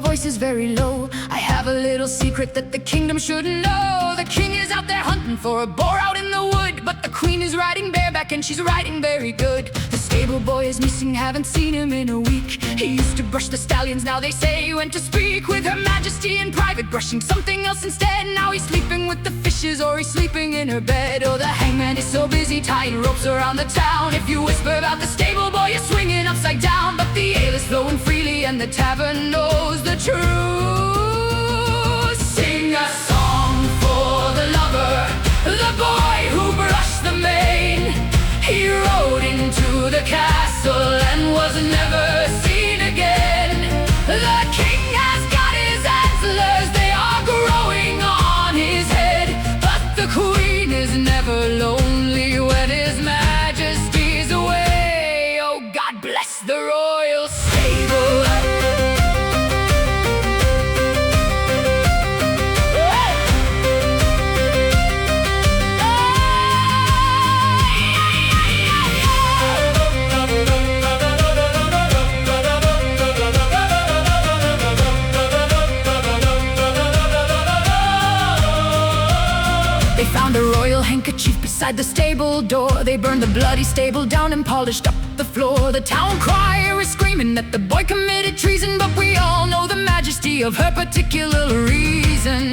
her voice is very low. I have a little secret that the kingdom should know. The king is out there hunting for a boar out in the wood, but the queen is riding bareback and she's riding very good. The stable boy is missing, haven't seen him in a week. He used to brush the stallions, now they say he went to speak with her majesty in private, brushing something else instead. Now he's sleeping with the fishes, or he's sleeping in her bed. Oh, the hangman is so busy tying ropes around the town. If you whisper about the stable boy, you're swinging upside down. But the ale is flowing freely and the tavern knows the truth. Sing a song for the lover, the boy who brushed the mane. He rode into the castle and was never seen again. The king has got his antlers, they are growing on his head. But the queen is never lonely when his majesty's away. Oh, God bless the royal stable. They found a royal handkerchief beside the stable door. They burned the bloody stable down and polished up the floor. The town crier is screaming that the boy committed treason, but we all know the majesty of her particular reason.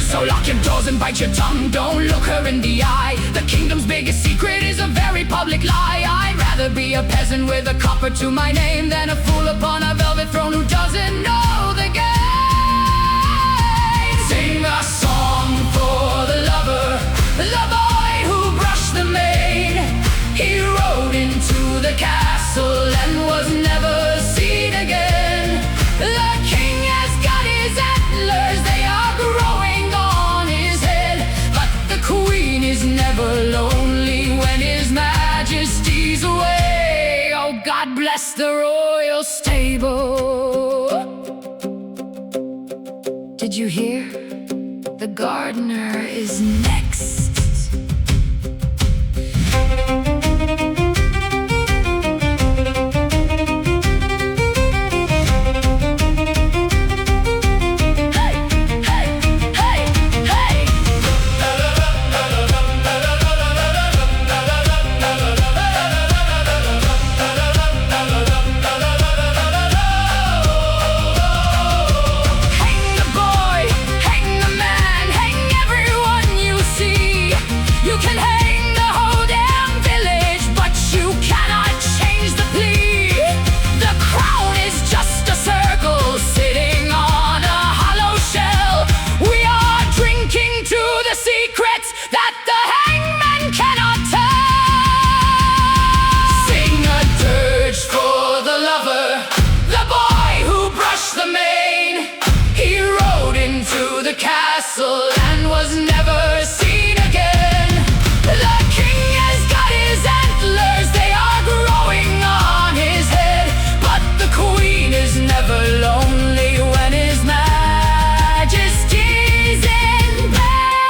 So lock your doors and bite your tongue, don't look her in the eye. The kingdom's biggest secret is a very public lie. I'd rather be a peasant with a copper to my name than a fool upon a velvet throne who doesn't know the game. Sing a song for the lover, the boy who brushed the mane. He rode into the castle and was never seen again. The king has got his antlers, they are growing on his head. But the queen is never lonely when his majesty's away. Oh, God bless the royal stable. Did you hear? The gardener is next. Castle and was never seen again. The king has got his antlers, they are growing on his head. But the queen is never lonely when his majesty's in bed.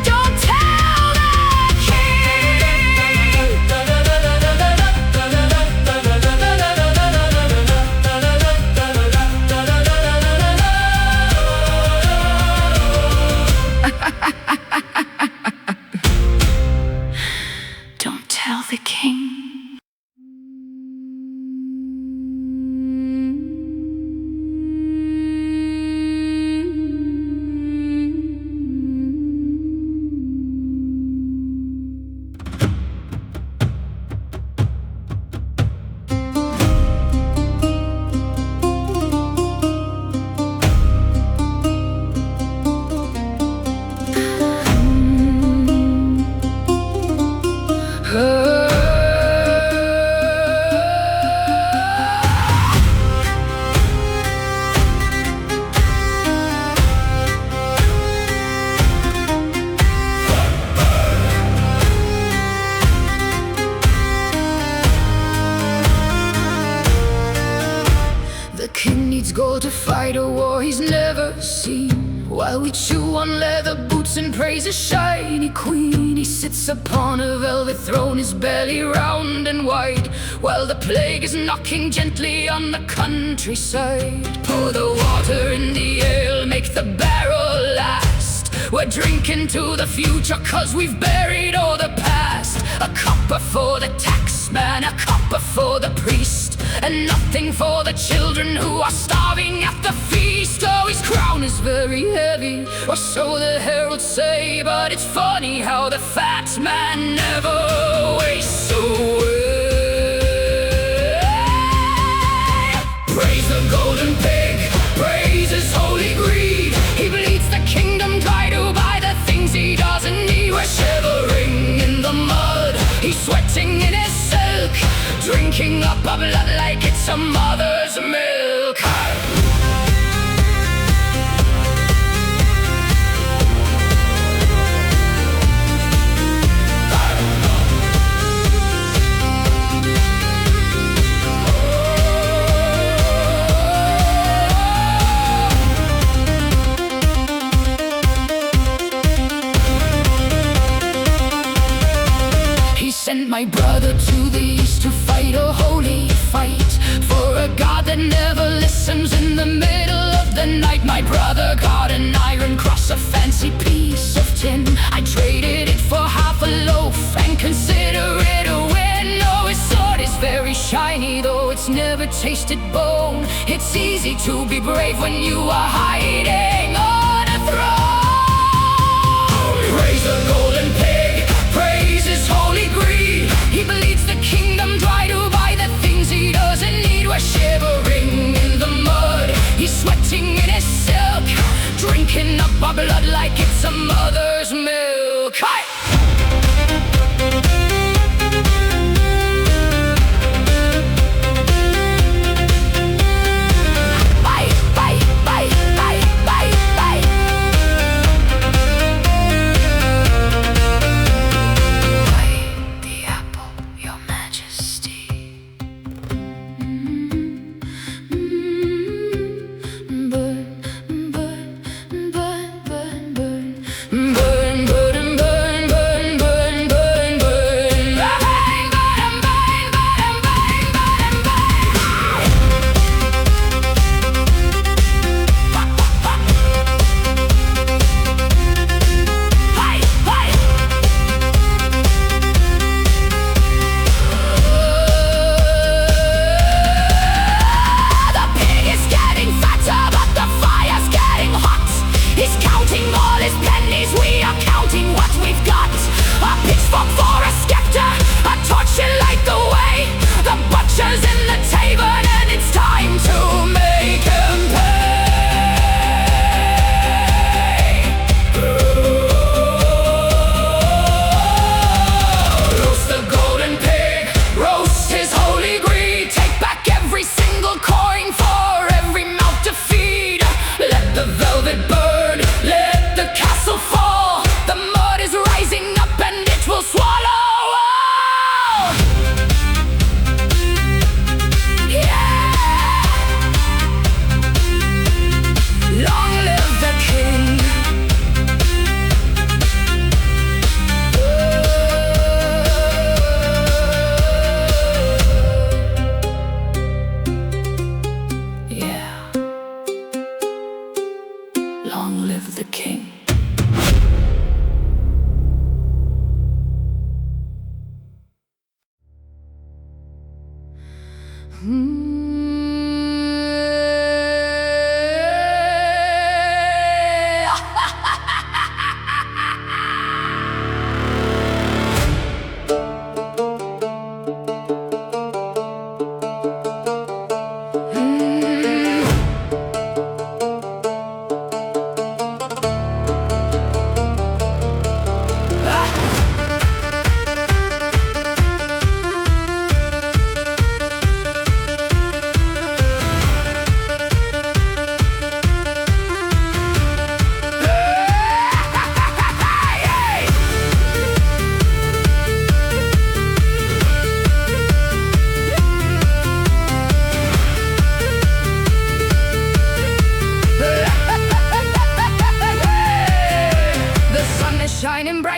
Don't tell the king. Don't tell the king. The king needs gold to fight a war he's never seen. While we chew on leather boots and praise a shiny queen, he sits upon a velvet throne, his belly round and wide, while the plague is knocking gently on the countryside. Pour the water in the ale, make the barrel last. We're drinking to the future, cause we've buried all the past. A copper for the taxman, a copper for the priest, and nothing for the children who are starving at the feast. Oh, his crown is very heavy, or so the heralds say, but it's funny how the fat man never wastes away. Praise the golden pig, praise his holy greed. He bleeds the kingdom dry to buy the things he doesn't need. We're shivering in the mud, he's sweating in his silk, drinking up our blood like it's a mother's milk. Sent my brother to the east to fight a holy fight for a god that never listens in the middle of the night. My brother got an iron cross, a fancy piece of tin. I traded it for half a loaf and consider it a win. No, his sword is very shiny, though it's never tasted bone. It's easy to be brave when you are hiding on a throne. Praise the golden pig, praise his holy greed. He bleeds the kingdom dry to buy the things he doesn't need. We're shivering in the mud, he's sweating in his silk, drinking up our blood like it's a mother's milk. Hi!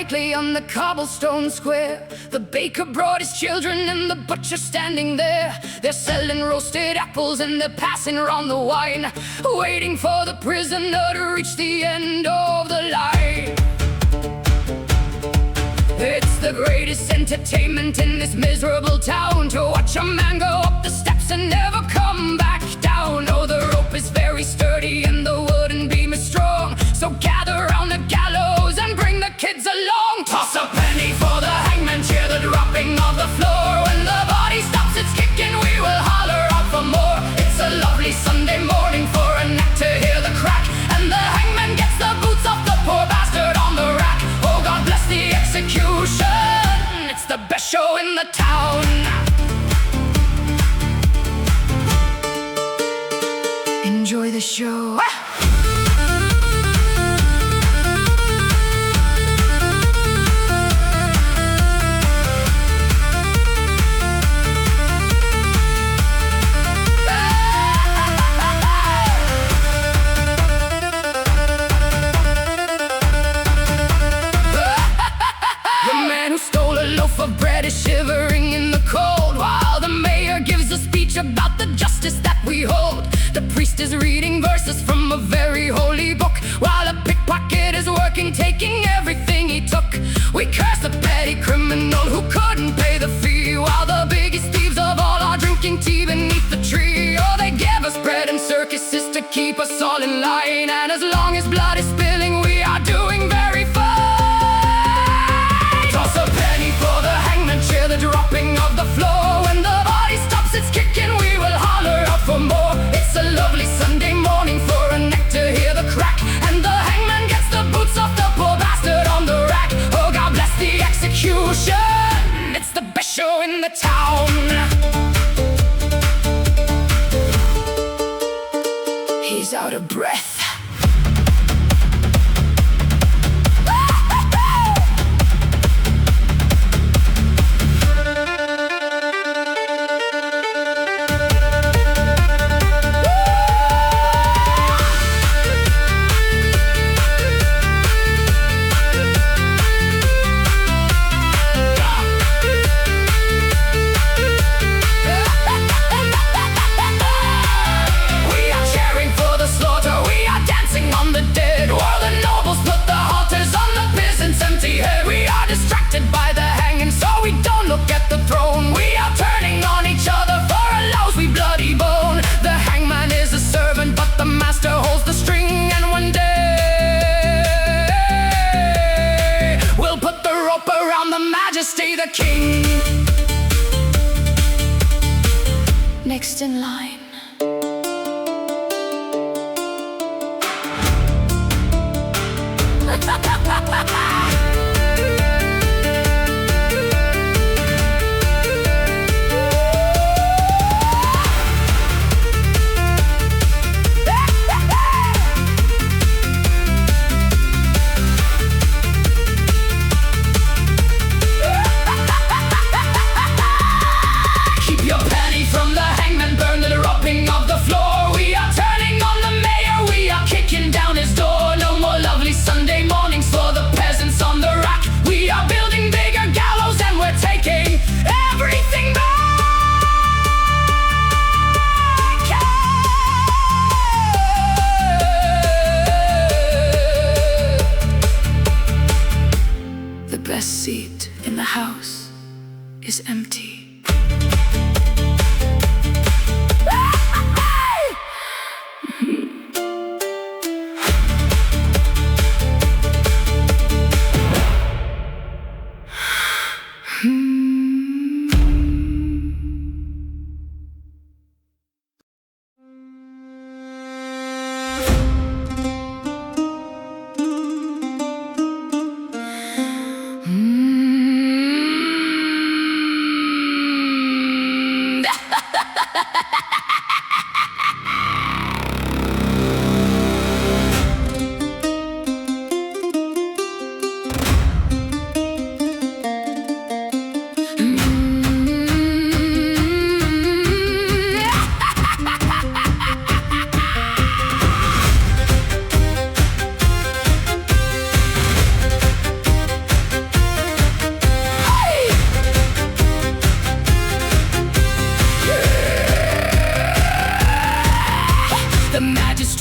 brightly on the cobblestone square. The baker brought his children and the butcher standing there. They're selling roasted apples and they're passing around the wine, waiting for the prisoner to reach the end of the line. It's the greatest entertainment in this miserable town, to watch a man go up the steps and never come back down. Oh, the rope is very sturdy and the wooden beam is strong, so gather round the gallows and bring the kids along. Toss a penny for the hangman, cheer the dropping of the floor. When the body stops its kicking, we will holler out for more. It's a lovely Sunday morning for a neck to hear the crack, and the hangman gets the boots off the poor bastard on the rack. Oh, God bless the execution, it's the best show in the town. Enjoy the show. Of bread is shivering in the cold, while the mayor gives a speech about the justice that we hold. The priest is reading verses from a very holy book, while a pickpocket is working, taking everything he took. We curse the petty criminal who couldn't pay the fee, while the biggest thieves of all are drinking tea beneath the tree. Oh, they give us bread and circuses to keep us all in line, and as long as blood is spilling, we are doing very fine. Toss a penny for the hangman, cheer the dropping of the floor. When the body stops its kicking, we will holler out for more. It's a lovely Sunday morning for a neck to hear the crack, and the hangman gets the boots off the poor bastard on the rack. Oh, God bless the execution, it's the best show in the town. He's out of breath. By the hanging, so we don't look at the throne. We are turning on each other for a lousy bloody bone. The hangman is a servant, but the master holds the string, and one day we'll put the rope around the majesty, the king. Next in line. Keep your penny from the hangman, burn the rope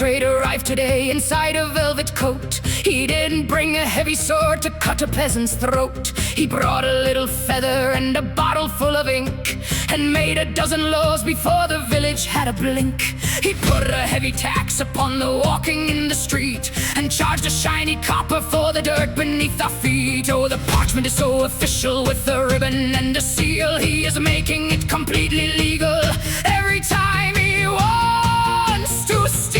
magistrate arrived today inside a velvet coat. He didn't bring a heavy sword to cut a peasant's throat. He brought a little feather and a bottle full of ink, and made a dozen laws before the village had a blink. He put a heavy tax upon the walking in the street, and charged a shiny copper for the dirt beneath our feet. Oh, the parchment is so official, with a ribbon and a seal. He is making it completely legal every time he wants to steal.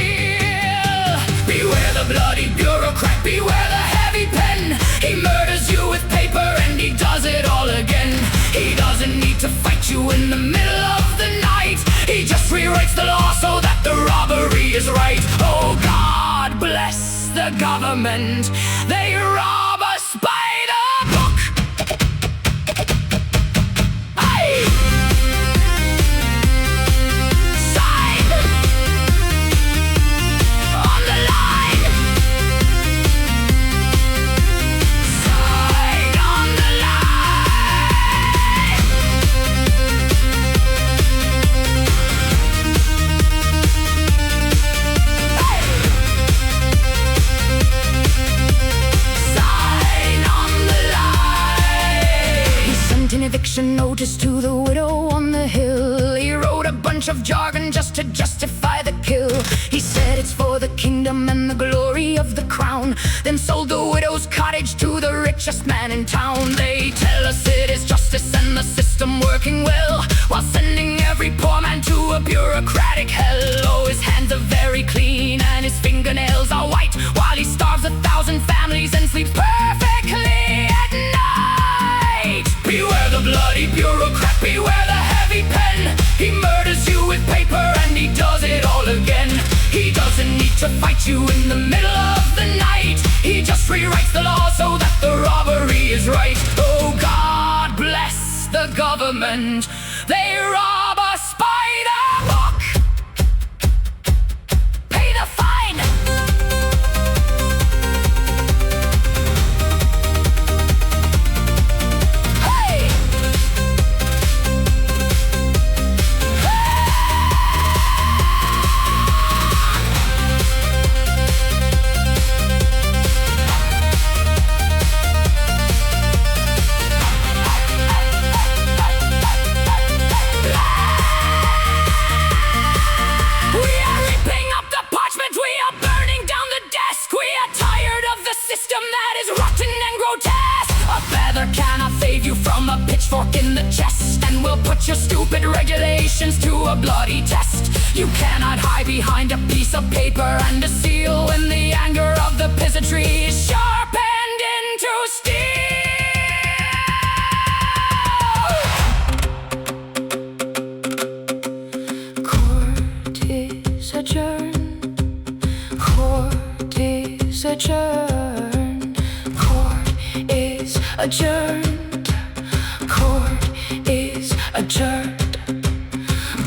Beware the bloody bureaucrat, beware the heavy pen. He murders you with paper and he does it all again. He doesn't need to fight you in the middle of the night. He just rewrites the law so that the robbery is right. Oh, God bless the government. They rob us by the book. Aye. Sign on the line. Sign on the line. Sign on the line. He sent an eviction notice to the widow on the hill. He wrote a bunch of jargon just to justify the kill. He said it's for the kingdom and the glory of the crown, then sold the widow's cottage to the richest man in town. They tell us it is justice and the system working well, while sending every poor man to a bureaucratic hell. Oh, his hands are very clean and his fingernails are white, while he starves 1,000 families and sleeps perfectly at night. Beware the bloody bureaucrat, beware the heavy pen. He murders you with paper and he does it all again. He doesn't need to fight you in the middle of the night. He just rewrites the law so that the robbery is right. Oh, God bless the government. They rob us by the book. Pay the fine. Hey! Pitchfork in the chest, and we'll put your stupid regulations to a bloody test. You cannot hide behind a piece of paper and a seal when the anger of the peasantry is sharpened into steel. Court is adjourned. Court is adjourned. Court is adjourned. Court is adjourned.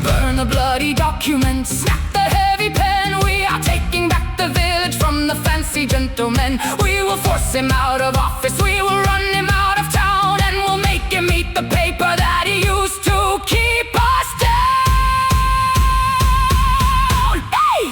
Burn the bloody documents, snap the heavy pen. We are taking back the village from the fancy gentlemen. We will force him out of office, we will run him out of town, and we'll make him eat the paper that he used to keep us down. Hey!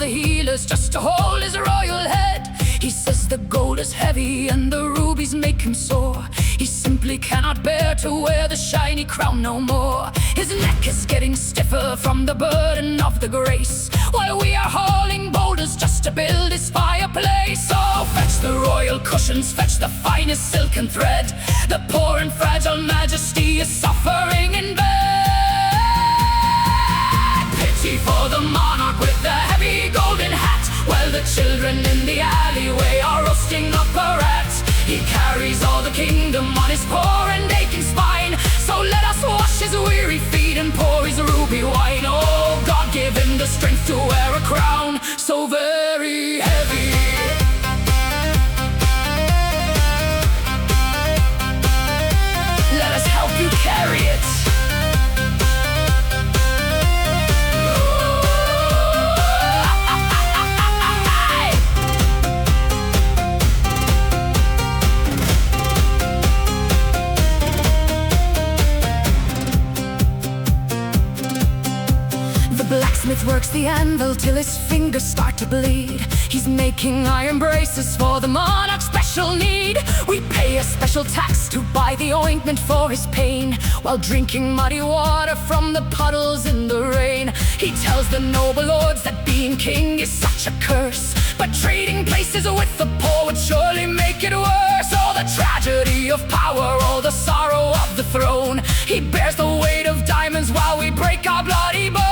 the healers just to hold his royal head. He says the gold is heavy and the rubies make him sore. He simply cannot bear to wear the shiny crown no more. His neck is getting stiffer from the burden of the grace, while we are hauling boulders just to build his fireplace. So fetch the royal cushions, fetch the finest silken thread. The poor and fragile majesty is suffering in bed. Pity for the monarch with the heavy golden hat, while the children in the alleyway are roasting up a rat. He carries all the kingdom on his poor and aching spine. So let us wash his weary feet and pour his ruby wine. Oh, God, give him the strength to wear a crown so very heavy. Let us help you carry it. Blacksmith works the anvil till his fingers start to bleed. He's making iron braces for the monarch's special need. We pay a special tax to buy the ointment for his pain, while drinking muddy water from the puddles in the rain. He tells the noble lords that being king is such a curse, but trading places with the poor would surely make it worse. All the tragedy of power, all the sorrow of the throne. He bears the weight of diamonds while we break our bloody bones.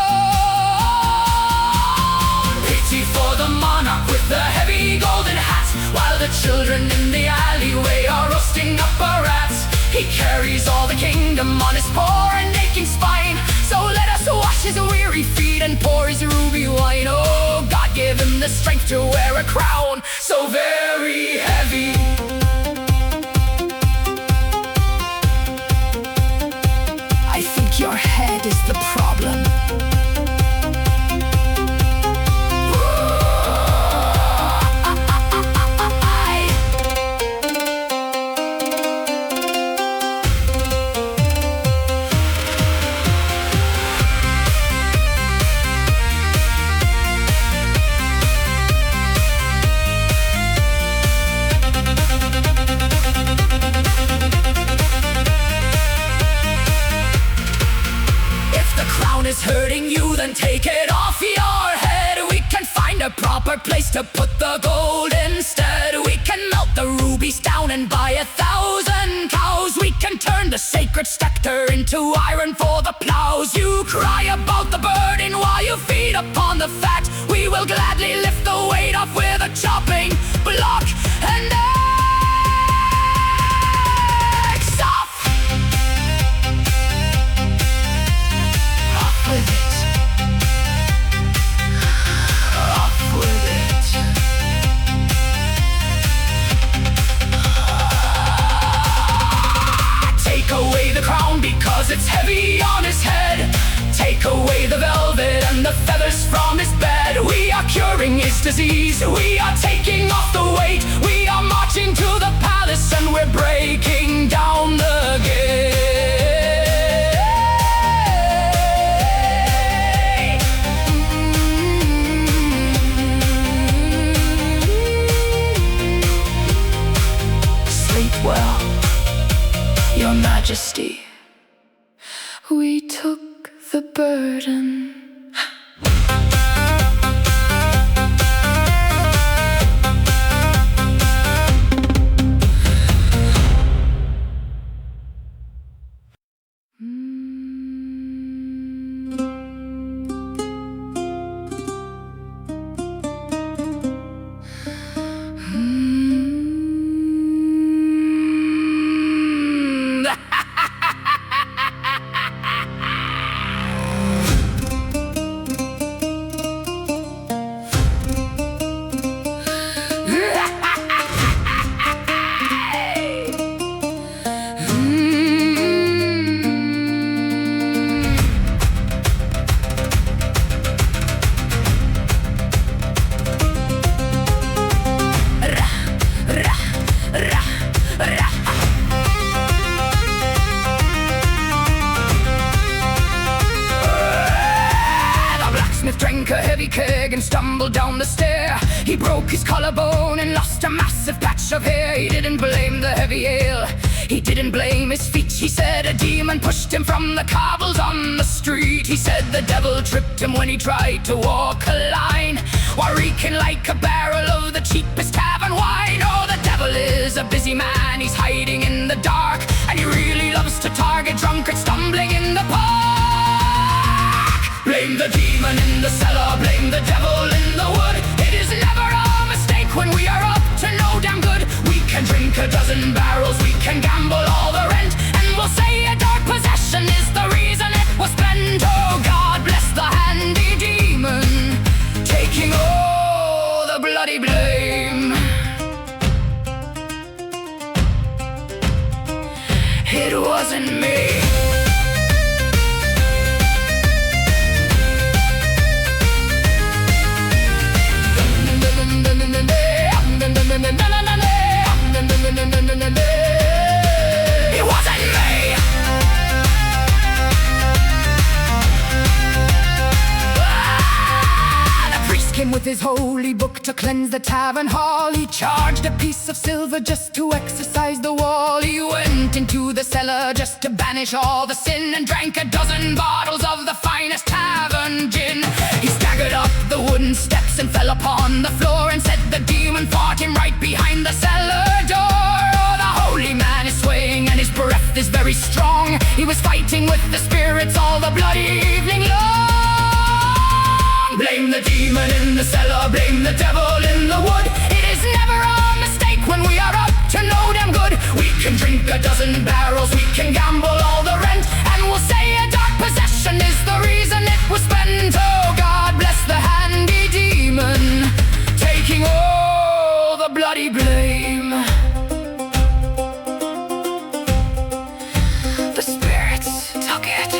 For the monarch with the heavy golden hat, while the children in the alleyway are roasting up a rat. He carries all the kingdom on his poor and aching spine. So let us wash his weary feet and pour his ruby wine. Oh, God, give him the strength to wear a crown so very heavy. I think your head is the problem. Is hurting you, then take it off your head. We can find a proper place to put the gold instead. We can melt the rubies down and buy 1,000 cows. We can turn the sacred scepter into iron for the plows. You cry about the burden while you feed upon the fat. We will gladly lift the weight off with a chopping block and axe off. With it. Off with it. Take away the crown because it's heavy on his head. Take away the velvet and the feathers from his bed. We are curing his disease. We are taking off the weight. We are marching to the palace and we're breaking down the gate. Well, Your Majesty, we took the burden. his collarbone and lost a massive patch of hair. He didn't blame the heavy ale, he didn't blame his feet. He said a demon pushed him from the cobbles on the street. He said the devil tripped him when he tried to walk a line, while reeking like a barrel of the cheapest tavern wine. Oh, the devil is a busy man, he's hiding in the dark, and he really loves to target drunkards stumbling in the park. Blame the demon in the cellar, blame the devil in the wood. It is never a mistake when we are up to no damn good. We can drink a dozen barrels, we can gamble all the rent, and we'll say a dark possession is the reason it was spent. Oh, God bless the handy demon, taking all the bloody blame. It wasn't me. It wasn't me. The priest came with his holy book to cleanse the tavern hall. He charged a piece of silver just to exorcise the wall. He went into the cellar just to banish all the sin, and drank a dozen bottles of the finest tavern gin. He staggered up the wooden steps and fell upon the floor, and said the demon fought him right behind the cellar door. Oh, the holy man is swaying and his breath is very strong. He was fighting with the spirits all the bloody evening long. Blame the demon in the cellar, blame the devil in the wood. It is never a mistake when we are up to no damn good. We can drink a dozen barrels, we can gamble all the rent, and we'll say a dark possession is the reason it was spent. Oh, God bless the handy demon, taking all the bloody blame. The spirits took it.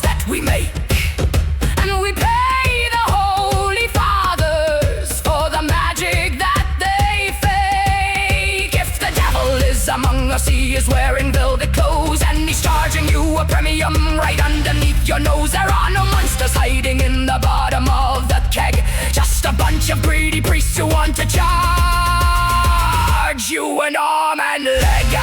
That we make, and we pay the holy fathers for the magic that they fake. If the devil is among us, he is wearing velvet clothes, and he's charging you a premium right underneath your nose. There are no monsters hiding in the bottom of the keg, just a bunch of greedy priests who want to charge you an arm and leg.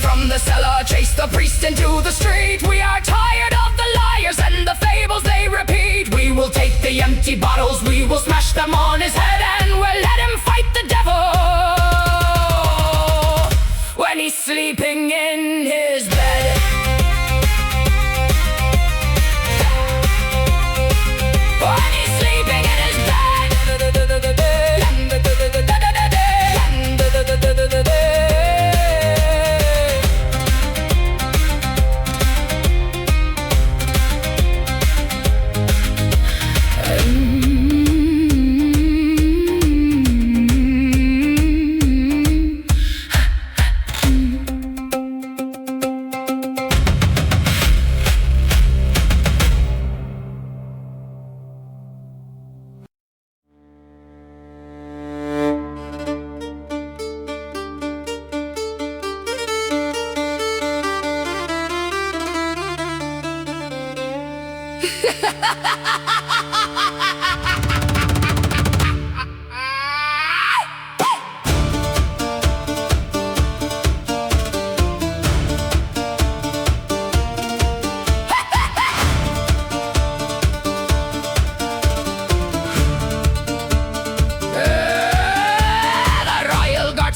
From the cellar, chase the priest into the street. We are tired of the liars and the fables they repeat. We will take the empty bottles, we will smash them on his head, and we'll let him fight the devil when he's sleeping in his bed. When he's sleeping in his bed.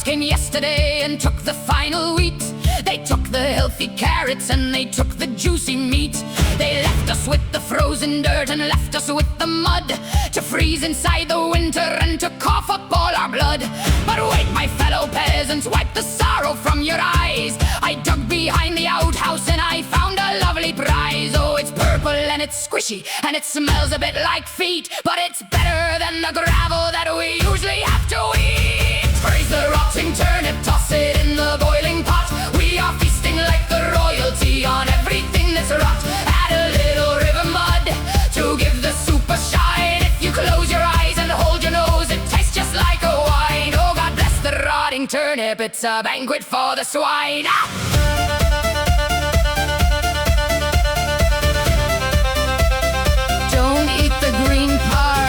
came yesterday and took the final wheat. They took the healthy carrots and they took the juicy frozen dirt and left us with the mud to freeze inside the winter and to cough up all our blood. But wait, my fellow peasants, wipe the sorrow from your eyes. I dug behind the outhouse and I found a lovely prize. Oh, it's purple and it's squishy and it smells a bit like feet, but it's better than the gravel that we usually have to eat. Praise the rotting turnip, toss it in the boiling pot. We are feasting like the royalty on everything that's rot. Add a little river mud to give the soup a shine. If you close your eyes and hold your nose, it tastes just like a wine. Oh, God bless the rotting turnip, it's a banquet for the swine. Don't eat the green parts.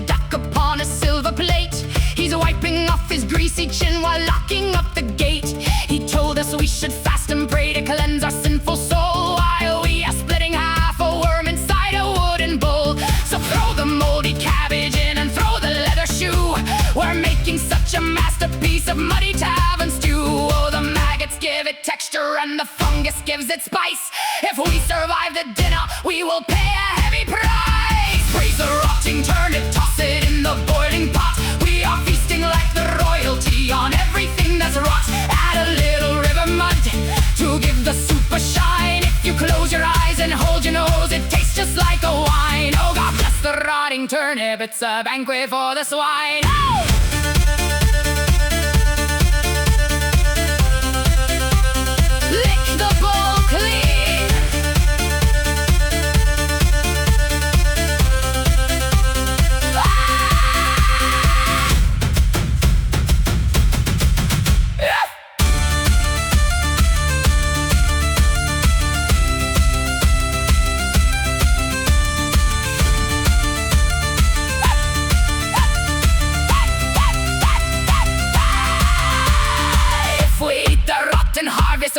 Duck upon a silver plate. He's wiping off his greasy chin while locking up the gate. He told us we should fast and pray to cleanse our sinful soul, while we are splitting half a worm inside a wooden bowl. So throw the moldy cabbage in and throw the leather shoe. We're making such a masterpiece of muddy tavern stew. Oh, the maggots give it texture and the fungus gives it spice. If we survive the dinner, we will pay a heavy price. Praise the rotting turnip, toss it in the boiling pot. We are feasting like the royalty on everything that's rot. Add a little river mud to give the soup a shine. If you close your eyes and hold your nose, it tastes just like a wine. Oh, God bless the rotting turnip, it's a banquet for the swine. Oh! Lick the bowl clean.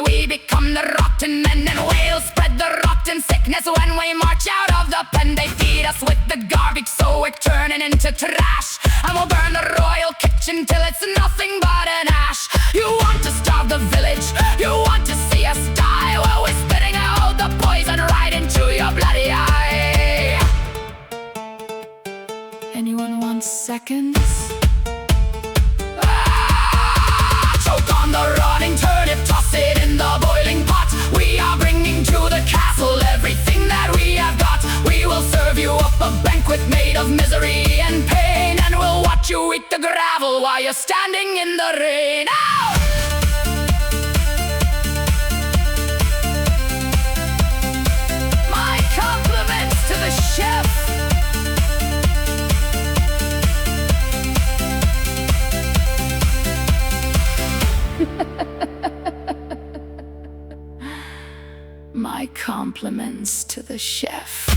We become the rotten men, and we'll spread the rotten sickness when we march out of the pen. They feed us with the garbage, so we're turning into trash, and we'll burn the royal kitchen till it's nothing but an ash. You want to starve the village, you want to see us die. Well, we're spitting out the poison right into your bloody eye. Anyone want seconds? Choke on the rotting turnip, toss it in the boiling pot. We are bringing to the castle everything that we have got. We will serve you up a banquet made of misery and pain, and we'll watch you eat the gravel while you're standing in the rain. Ow! My compliments to the chef. My compliments to the chef.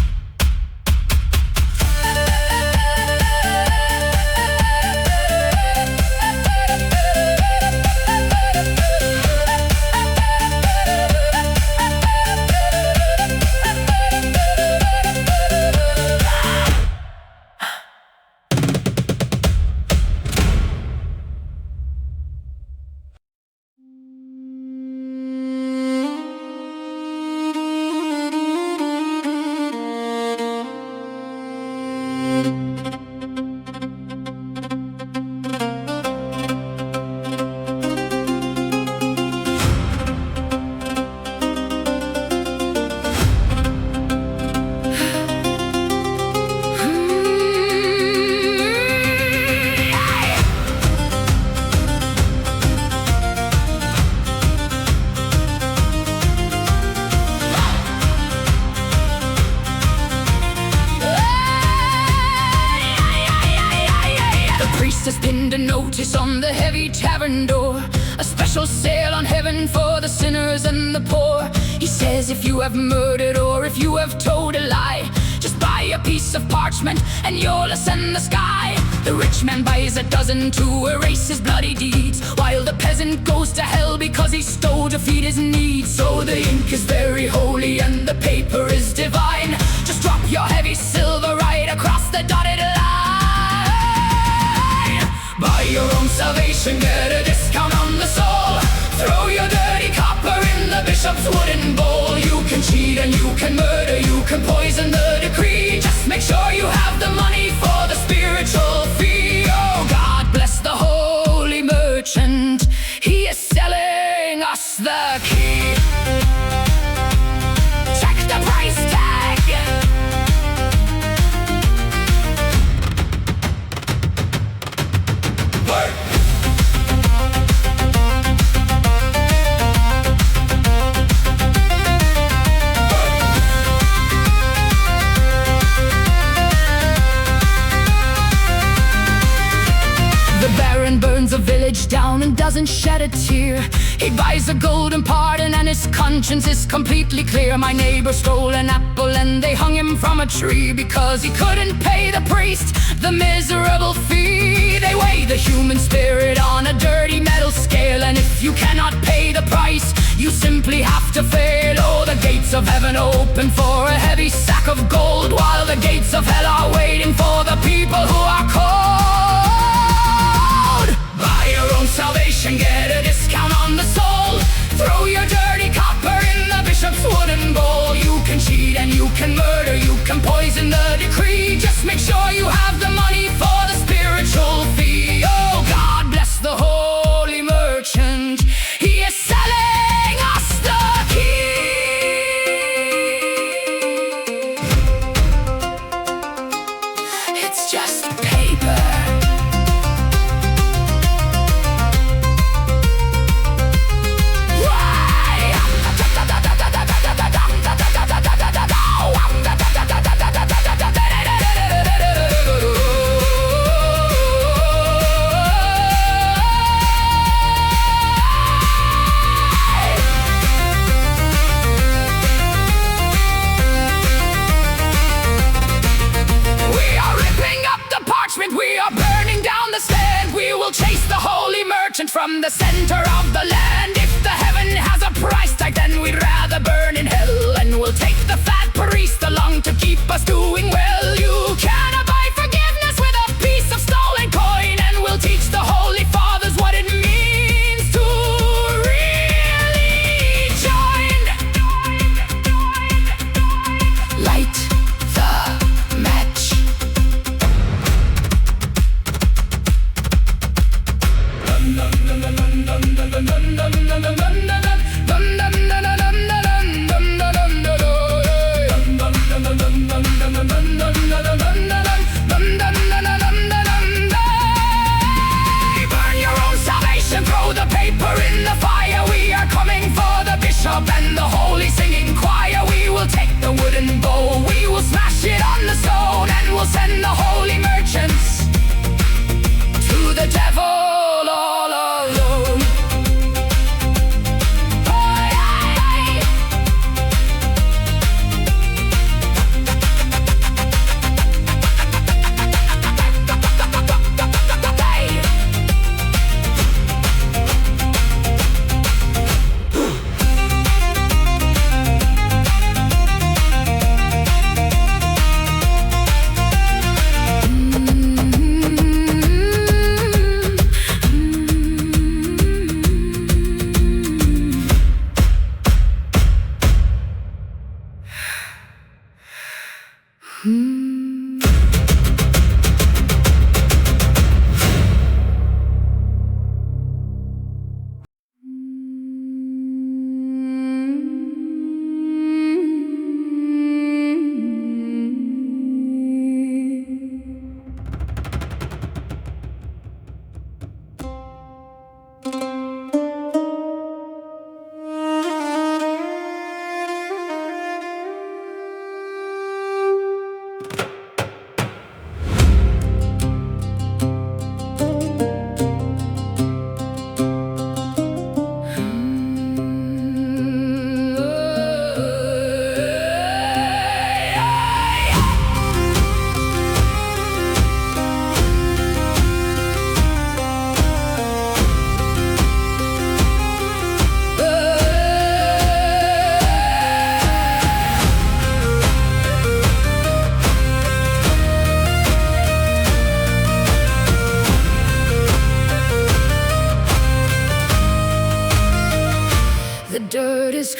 Has pinned a notice on the heavy tavern door, a special sale on heaven for the sinners and the poor. He says if you have murdered or if you have told a lie, just buy a piece of parchment and you'll ascend the sky. The rich man buys a dozen to erase his bloody deeds, while the peasant goes to hell because he stole to feed his needs. So the ink is very holy and the paper is divine. Just drop your heavy silver right across the dotted line. Buy your own salvation, get a discount on the soul. Throw your dirty copper in the bishop's wooden bowl. You can cheat and you can murder, you can poison the decree. Just make sure you have the money for the spiritual fee. Oh, God bless the holy merchant, he is selling us the key. Check the price tag. Word. Burns a village down and doesn't shed a tear. He buys a golden pardon and his conscience is completely clear. My neighbor stole an apple and they hung him from a tree because he couldn't pay the priest the miserable fee. They weigh the human spirit on a dirty metal scale, and if you cannot pay the price, you simply have to fail. Oh, the gates of heaven open for a heavy sack of gold, while the gates of hell are waiting for the people who are cold. Buy your own salvation, get a discount on the soul. Throw your dirty copper in the bishop's wooden bowl. You can cheat and you can murder, you can poison the decree. Just make sure you have the money for the spiritual fee. Oh, God bless the holy merchant, he is selling us the key. It's just paper. We are burning down the stand. We will chase the holy merchant from the center of the land. If the heaven has a price tag, then we'd rather burn in hell. And we'll take the fat priest along to keep us doing well. You cannot buy forgiveness with a piece of stolen coin, and we'll teach the holy fathers what it means to really join. Light the match. And the holy singing choir, we will take the wooden bowl, we will smash it on the stone, and we'll send the holy merchants to the devil all alone.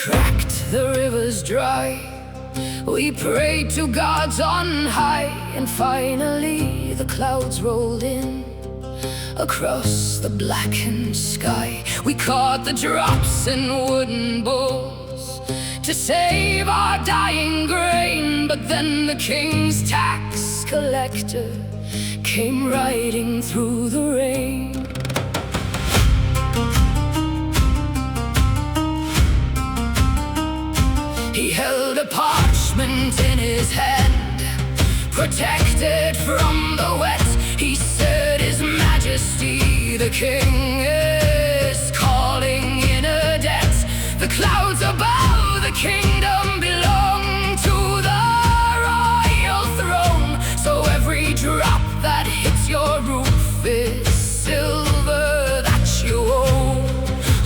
cracked the rivers dry. We prayed to gods on high, and finally the clouds rolled in across the blackened sky. We caught the drops in wooden bowls to save our dying grain, but then the king's tax collector came riding through the rain. He held a parchment in his hand, protected from the wet. He said, His Majesty the King is calling in a debt. The clouds above the kingdom belong to the royal throne, so every drop that hits your roof is silver that you owe.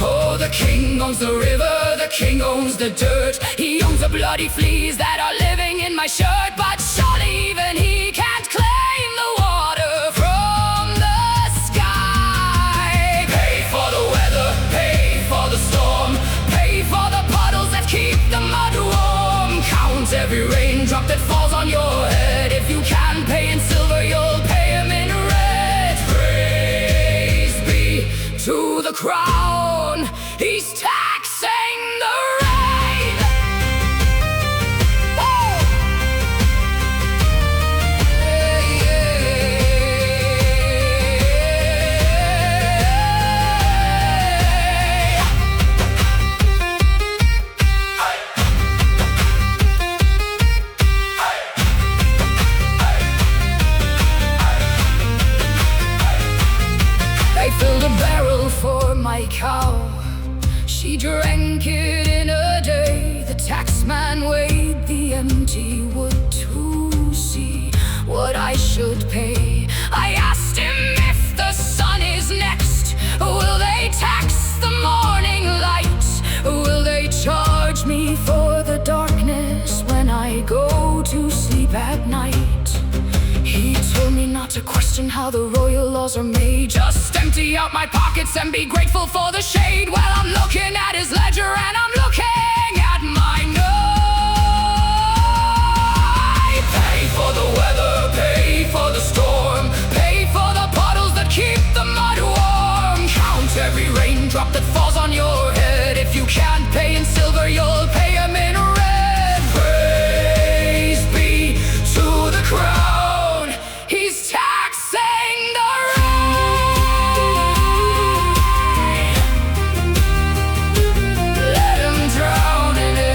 Oh, the king owns the river, the king owns the dirt. He owns the bloody fleas that are living in my shirt, but surely even he can't claim the water from the sky. Pay for the weather, pay for the storm, pay for the puddles that keep the mud warm. Count every raindrop that falls on your head. If you can pay in silver, you'll pay him in red. Praise be to the crown, he's taxing the rain. Woo! Hey, They filled a barrel for my cow. She drank it in a day. The taxman weighed the empty wood to see what I should pay. I asked him if the sun is next. Will they tax the morning light? Will they charge me for the darkness when I go to sleep at night? He told me not to question how the royal laws are made. Just empty out my pockets and be grateful for the shade. Well, I'm looking at his ledger and I'm looking at my note. Pay for the weather, pay for the storm, pay for the puddles that keep the mud warm. Count every raindrop that falls on your head. If you can't pay in silver, you'll pay him in red. Praise be to the crown, he's taxing the rain. Let him drown in it.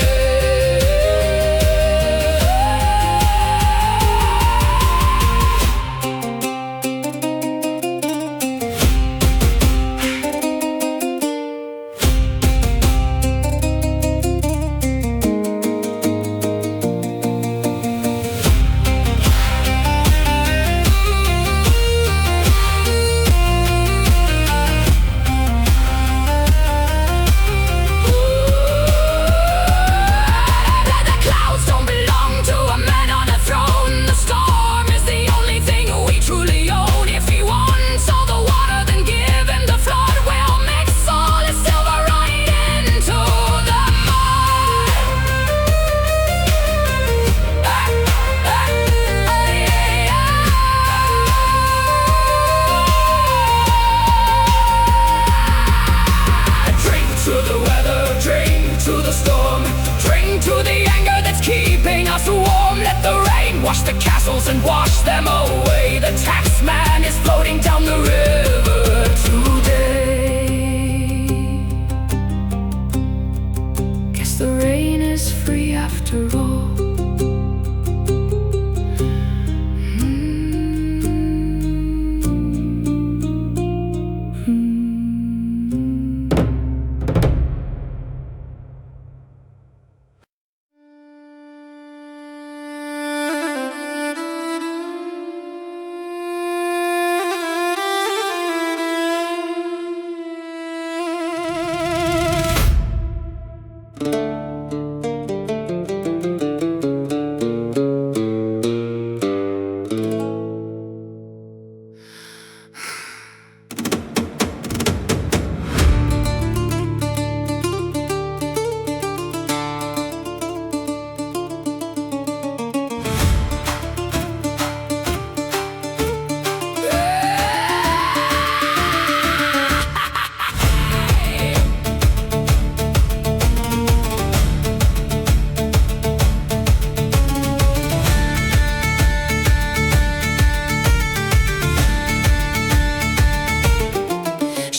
Wash the castles and wash them away. The taxman is floating down the river today. Guess the rain is free after all.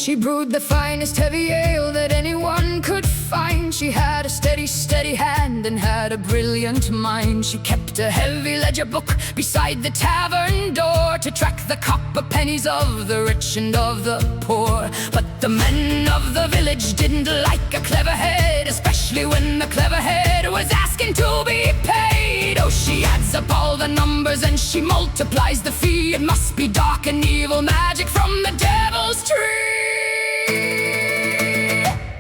She brewed the finest heavy ale that anyone could find. She had a steady, steady hand and had a brilliant mind. She kept a heavy ledger book beside the tavern door to track the copper pennies of the rich and of the poor. But the men of the village didn't like a clever head, especially when the clever head was asking to be paid. Oh, she adds up all the numbers and she multiplies the fee. It must be dark and evil magic from the devil's tree.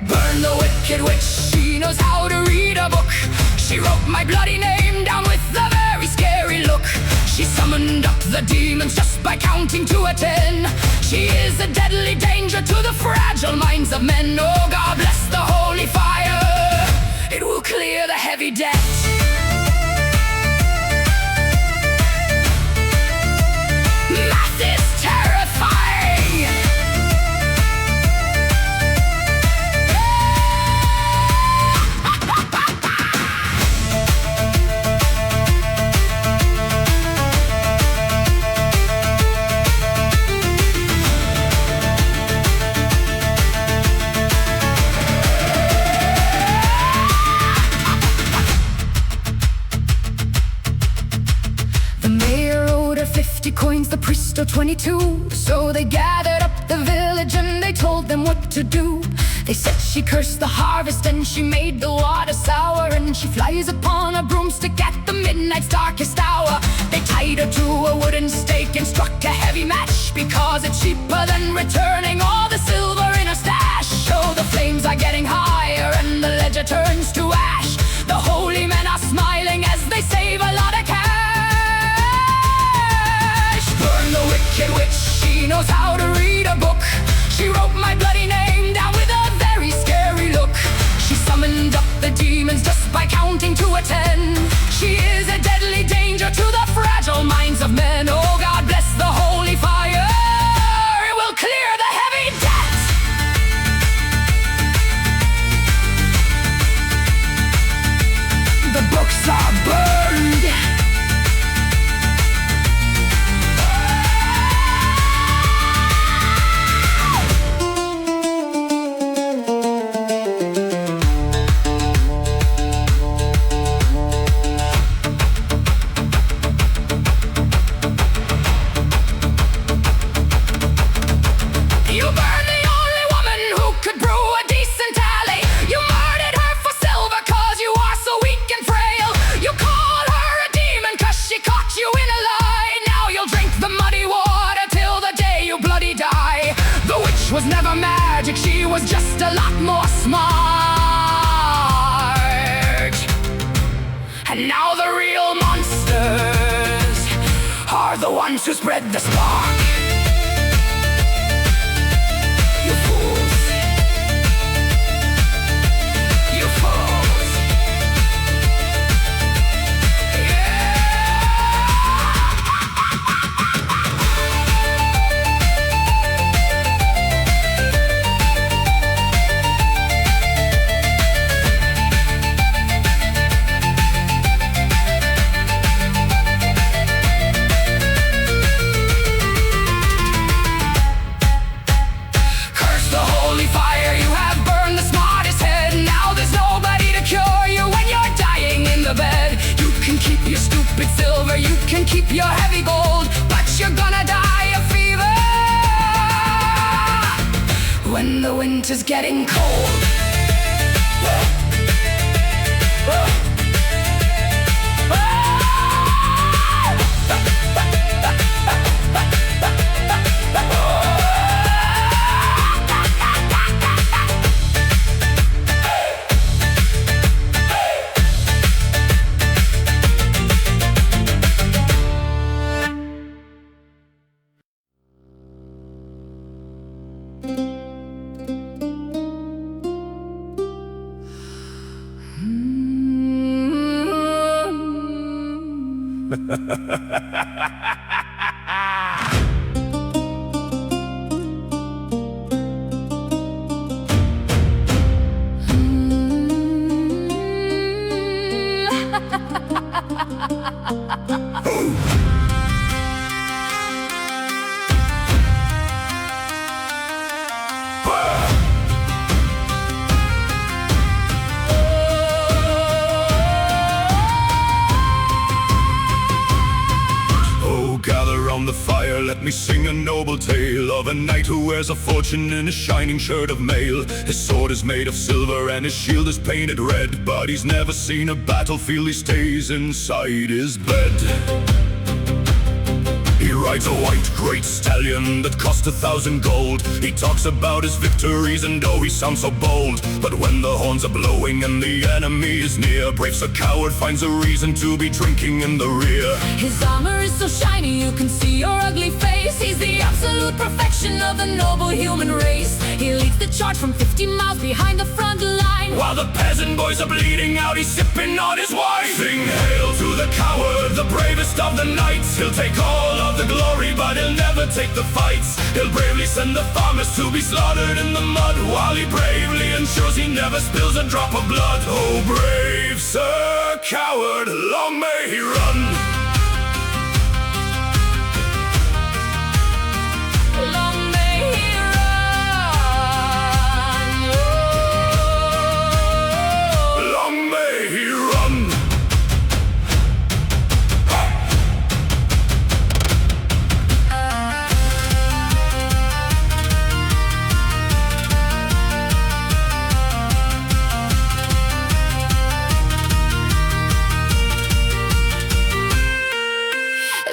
Burn the wicked witch, she knows how to read a book. She wrote my bloody name down with a very scary look. She summoned up the demons just by counting to a 10. She is a deadly danger to the fragile minds of men. Oh, God bless the holy fire, it will clear the heavy debt. Math is terrifying. Coins, the priest 22. So they gathered up the village and they told them what to do. They said she cursed the harvest and she made the water sour, and she flies upon a broomstick at the midnight's darkest hour. They tied her to a wooden stake and struck a heavy match, because it's cheaper than returning all the silver in her stash. So the flames are getting higher and the ledger turns to ash. The holy men are smiling as they save a lot of cash. Burn the wicked witch, she knows how to read a book. She wrote my bloody name down with a very scary look. She summoned up the demons just by counting to a 10. She is a deadly danger to the fragile minds of men. Oh, God bless the holy fire, it will clear the heavy debt. The books are burned. Was never magic, she was just a lot more smart. And now the real monsters are the ones who spread the spark. You fools, you fools. Silver, you can keep your heavy gold, but you're gonna die of fever when the winter's getting cold. Oh, gather round the fire, let me sing a noble tale of a knight who wears a fortune in a shining shirt of mail. His sword is made of silver and his shield is painted red, but he's never seen a battlefield, he stays inside his bed. He rides a white great stallion that cost 1,000 gold. He talks about his victories and oh, he sounds so bold. But when the horns are blowing and the enemy is near, brave Sir Coward finds a reason to be drinking in the rear. His armor is so shiny you can see your ugly face. He's the absolute perfection of the noble human race. He leads the charge from 50 miles behind the front line. While the peasant boys are bleeding out, he's sipping on his wine. Sing hail to the coward, the bravest of the knights. He'll take all of the glory, but he'll never take the fights. He'll bravely send the farmers to be slaughtered in the mud, while he bravely ensures he never spills a drop of blood. Oh, brave Sir Coward, long may he run. Long may he run. Long may he run.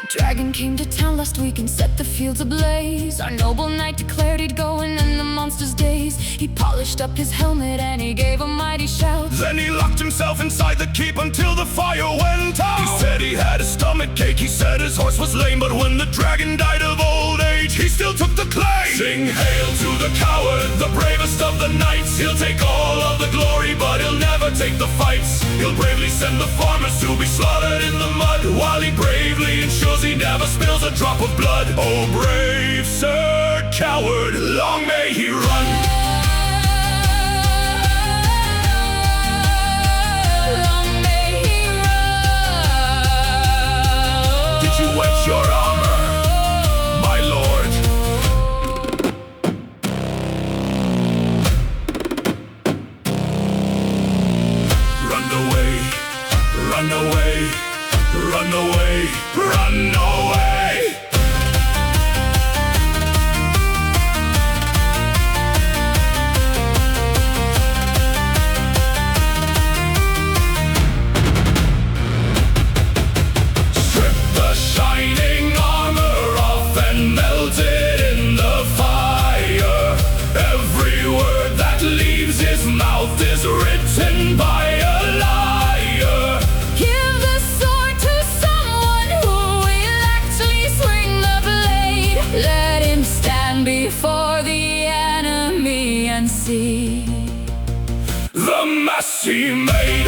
Dragon came to town last week and set the fields ablaze. Our noble knight declared he'd go and end the monster's days. He polished up his helmet and he gave a mighty shout. Then he locked himself inside the keep until the fire went out. He said he had a stomach ache, he said his horse was lame, but when the dragon died of old age, he still took the claim. Sing hail to the coward, the bravest of the knights. He'll take all of the glory, but he'll never take the fights. He'll bravely send the farmers to be slaughtered in the mud, while he bravely ensures he never spills a drop of blood. Oh, brave Sir Coward, long may he run. Long may he run. Did you wet your armor, my lord? Run away, run away, run away, run away. Strip the shining armor off and melt it in the fire. Every word that leaves his mouth is written by a liar. Give the sword to someone who will actually swing the blade. Let him stand before the enemy and see The mess he made.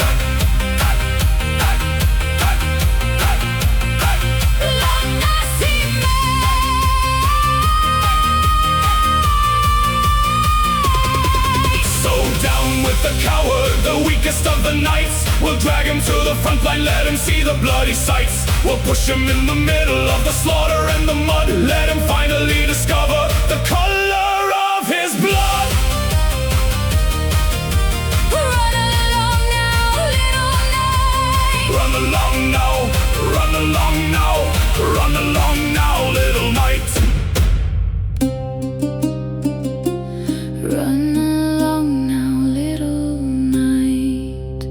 the mess he made. So down with the coward, the weakest of the knights. We'll drag him to the front line, let him see the bloody sights. We'll push him in the middle of the slaughter and the mud. Let him finally discover the color of his blood. Run along now, little knight. Run along now, run along now, run along now, little knight. Run along now, little knight.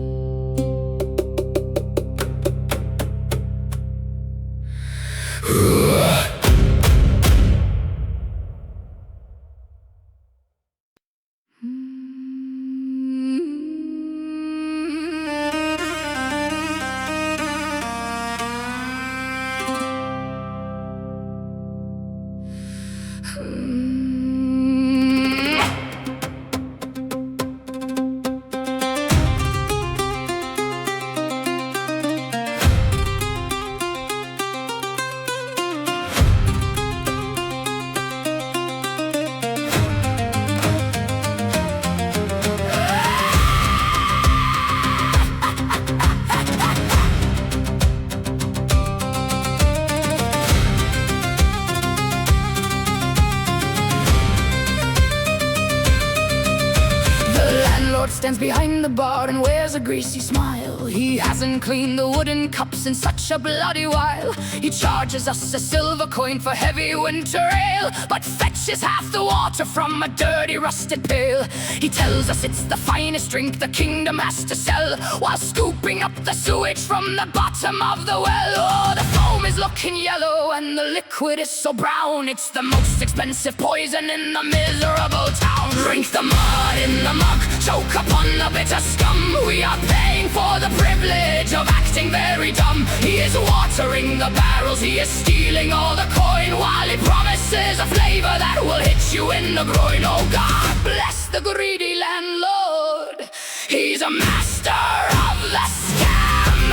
landlord stands behind the bar and wears a greasy smile. He hasn't cleaned the wooden cups in such a bloody while. He charges us a silver coin for heavy winter ale, but fetches half the water from a dirty rusted pail. He tells us it's the finest drink the kingdom has to sell, while scooping up the sewage from the bottom of the well. Oh, the foam is looking yellow and the liquid is so brown. It's the most expensive poison in the miserable town. Drink the mud in the mug, choke upon the bitter scum. We are paying for the privilege of acting very dumb. He is watering the barrels, he is stealing all the coin, while he promises a flavor that will hit you in the groin. Oh, God bless the greedy landlord, he's a master of the scam.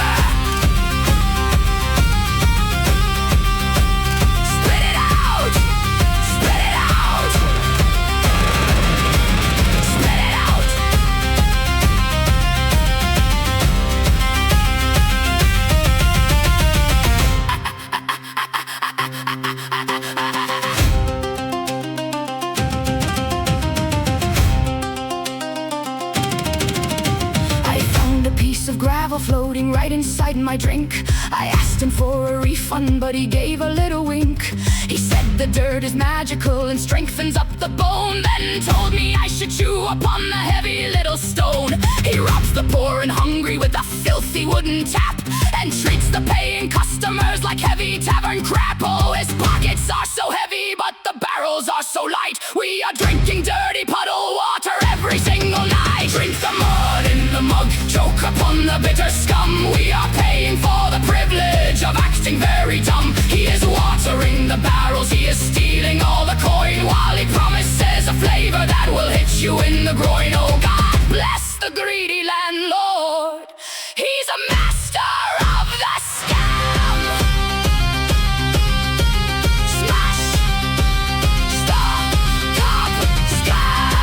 Spit it out, spit it out, spit it out. Of gravel floating right inside my drink. I asked him for a refund, but he gave a little wink. He said the dirt is magical and strengthens up the bone, then told me I should chew upon the heavy little stone. He robs the poor and hungry with a filthy wooden tap, and treats the paying customers like heavy tavern crap. Oh, his pockets are so heavy, but the barrels are so light. We are drinking dirty puddle water every single night. Drink the mud in the mug, choke upon the bitter scum. We are paying for the privilege of acting very dumb. He is watering the barrels, he is stealing all the coin, while he promises a flavor that will hit you in the groin. Oh, God bless the greedy landlord, he's a master of the scam. Smash, stop, cop, scam.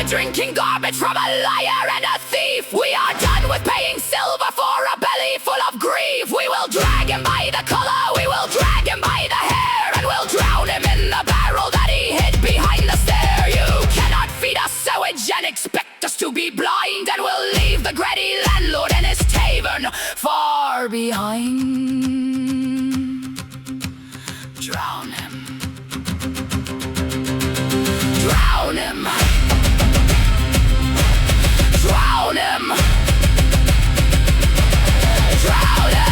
Drinking garbage from a liar and a thief. We are done with paying silver for a belly full of grief. We will drag him by the collar, we will drag him by the hair, and we'll drown him in the barrel that he hid behind the stair. You cannot feed us sewage and expect us to be blind, and we'll leave the greedy landlord and his tavern far behind. Drown him, drown him, drown him, drown him.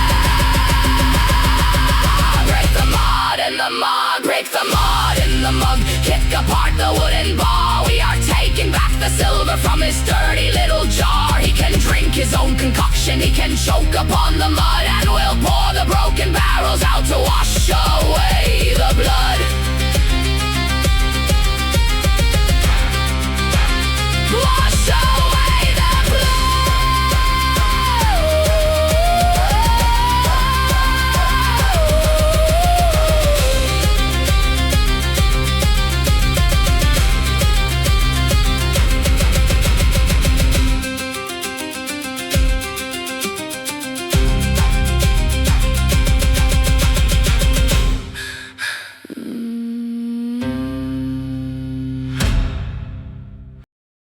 Break the mud in the mug, break the mud in the mug, kick apart the wooden bar. We are taking back the silver from his dirty little jar. He can drink his own concoction, he can choke upon the mud, and we'll pour the broken barrels out to wash away.